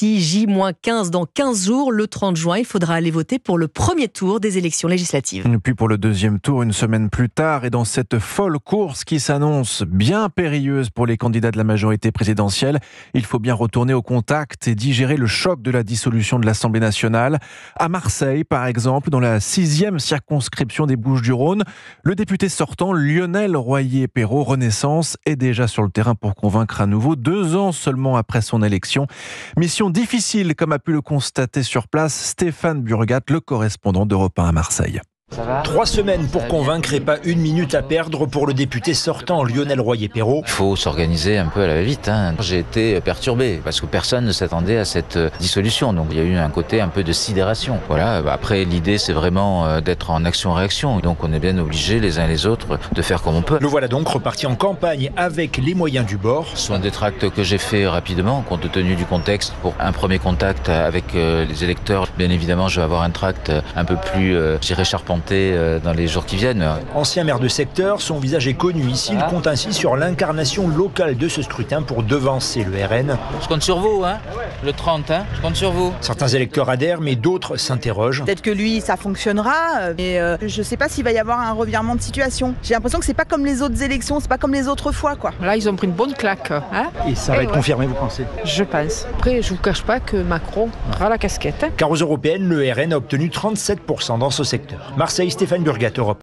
Ici, J-15 dans 15 jours, le 30 juin, il faudra aller voter pour le premier tour des élections législatives. Et puis pour le deuxième tour, une semaine plus tard, et dans cette folle course qui s'annonce bien périlleuse pour les candidats de la majorité présidentielle, il faut bien retourner au contact et digérer le choc de la dissolution de l'Assemblée nationale. À Marseille, par exemple, dans la 6e circonscription des Bouches-du-Rhône, le député sortant Lionel Royer-Perrot, Renaissance, est déjà sur le terrain pour convaincre à nouveau, 2 ans seulement après son élection. Mission difficile, comme a pu le constater sur place Stéphane Burgat, le correspondant d'Europe 1 à Marseille. 3 semaines pour convaincre et pas 1 minute à perdre pour le député sortant Lionel Royer-Perrot. Il faut s'organiser un peu à la va-vite. J'ai été perturbé parce que personne ne s'attendait à cette dissolution. Donc il y a eu un côté un peu de sidération. Voilà. Après, l'idée c'est vraiment d'être en action-réaction. Donc on est bien obligés les uns et les autres de faire comme on peut. Le voilà donc reparti en campagne avec les moyens du bord. Ce sont des tracts que j'ai fait rapidement compte tenu du contexte pour un premier contact avec les électeurs. Bien évidemment, je vais avoir un tract un peu plus, charpenté dans les jours qui viennent. Ancien maire de secteur, son visage est connu ici. Il compte ainsi sur l'incarnation locale de ce scrutin pour devancer le RN. Je compte sur vous, le 30, je compte sur vous. Certains électeurs adhèrent, mais d'autres s'interrogent. Peut-être que lui, ça fonctionnera, mais je ne sais pas s'il va y avoir un revirement de situation. J'ai l'impression que c'est pas comme les autres élections, c'est pas comme les autres fois, quoi. Là, ils ont pris une bonne claque. Et ça va être confirmé, vous pensez? Je pense. Après, je vous cache pas que Macron aura la casquette. Car aux européennes, le RN a obtenu 37% dans ce secteur. Marseille, Stéphane Burgat, Europe.